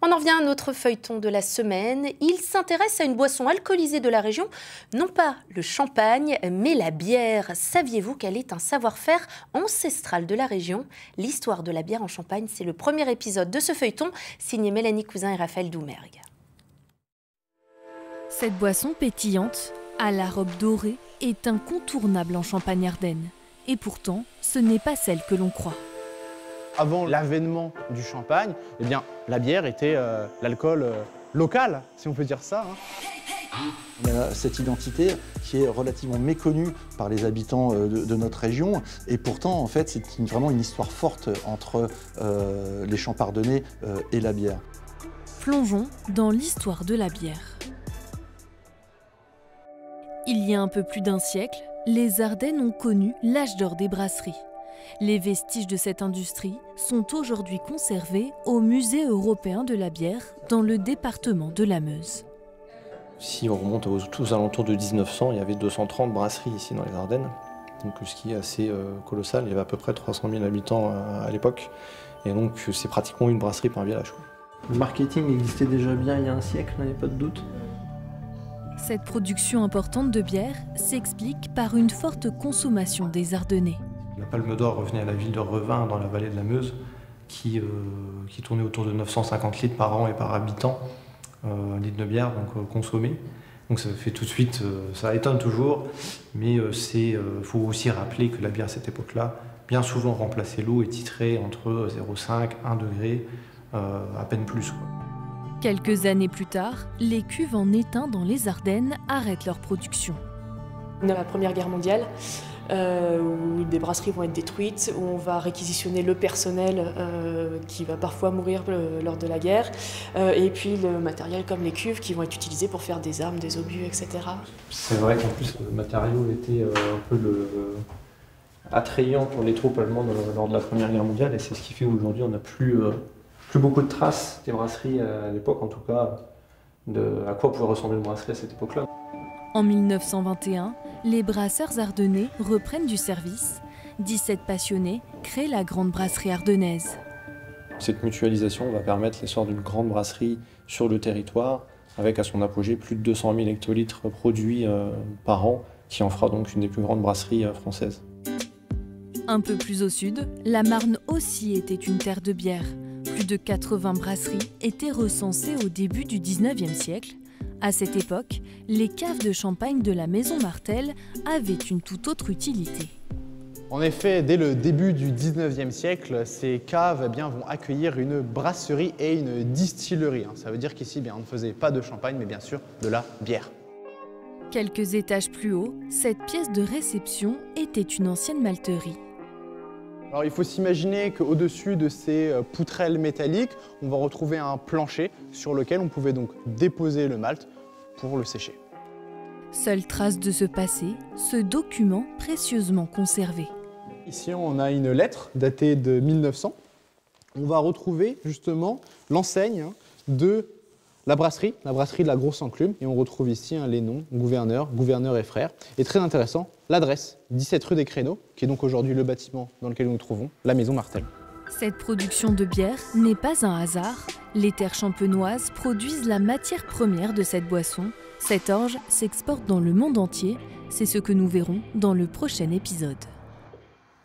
On en revient à notre feuilleton de la semaine. Il s'intéresse à une boisson alcoolisée de la région, non pas le champagne, mais la bière. Saviez-vous qu'elle est un savoir-faire ancestral de la région? L'histoire de la bière en Champagne, c'est le premier épisode de ce feuilleton, signé Mélanie Cousin et Raphaël Doumergue. Cette boisson pétillante, à la robe dorée, est incontournable en Champagne-Ardenne. Et pourtant, ce n'est pas celle que l'on croit. Avant l'avènement du champagne, eh bien, la bière était l'alcool local, si on peut dire ça. On a cette identité qui est relativement méconnue par les habitants de notre région. Et pourtant, en fait, c'est vraiment une histoire forte entre les Champardonnais et la bière. Plongeons dans l'histoire de la bière. Il y a un peu plus d'un siècle, les Ardennes ont connu l'âge d'or des brasseries. Les vestiges de cette industrie sont aujourd'hui conservés au Musée européen de la bière dans le département de la Meuse. Si on remonte aux alentours de 1900, il y avait 230 brasseries ici dans les Ardennes, donc ce qui est assez colossal. Il y avait à peu près 300 000 habitants à l'époque, et donc c'est pratiquement une brasserie par village. Le marketing existait déjà bien il y a un siècle, il n'y a pas de doute. Cette production importante de bière s'explique par une forte consommation des Ardennais. La Palme d'Or revenait à la ville de Revin, dans la vallée de la Meuse, qui tournait autour de 950 litres par an et par habitant, litres de bière donc consommés. Donc ça fait tout de suite, ça étonne toujours, mais faut aussi rappeler que la bière à cette époque-là, bien souvent remplaçait l'eau et titrait entre 0,5 et 1 degré, à peine plus, quoi. Quelques années plus tard, les cuves en étain dans les Ardennes arrêtent leur production. Dans la Première Guerre mondiale, où des brasseries vont être détruites, où on va réquisitionner le personnel qui va parfois mourir lors de la guerre, et puis le matériel comme les cuves qui vont être utilisés pour faire des armes, des obus, etc. C'est vrai qu'en plus le matériau était un peu attrayant pour les troupes allemandes lors de la Première Guerre mondiale, et c'est ce qui fait qu'aujourd'hui on n'a plus beaucoup de traces des brasseries à l'époque, en tout cas, à quoi pouvait ressembler une brasserie à cette époque-là. En 1921, les brasseurs ardennais reprennent du service. 17 passionnés créent la grande brasserie ardennaise. Cette mutualisation va permettre l'essor d'une grande brasserie sur le territoire, avec à son apogée plus de 200 000 hectolitres produits par an, qui en fera donc une des plus grandes brasseries françaises. Un peu plus au sud, la Marne aussi était une terre de bière. Plus de 80 brasseries étaient recensées au début du 19e siècle. À cette époque, les caves de champagne de la maison Martel avaient une toute autre utilité. En effet, dès le début du 19e siècle, ces caves vont accueillir une brasserie et une distillerie. Ça veut dire qu'ici, on ne faisait pas de champagne, mais bien sûr de la bière. Quelques étages plus haut, cette pièce de réception était une ancienne malterie. Alors, il faut s'imaginer qu'au-dessus de ces poutrelles métalliques, on va retrouver un plancher sur lequel on pouvait donc déposer le malt pour le sécher. Seule trace de ce passé, ce document précieusement conservé. Ici, on a une lettre datée de 1900. On va retrouver justement l'enseigne de la brasserie de la Grosse Enclume. Et on retrouve ici les noms, gouverneur et frères. Et très intéressant, l'adresse, 17 rue des Créneaux, qui est donc aujourd'hui le bâtiment dans lequel nous nous trouvons, la maison Martel. Cette production de bière n'est pas un hasard. Les terres champenoises produisent la matière première de cette boisson. Cet orge s'exporte dans le monde entier. C'est ce que nous verrons dans le prochain épisode.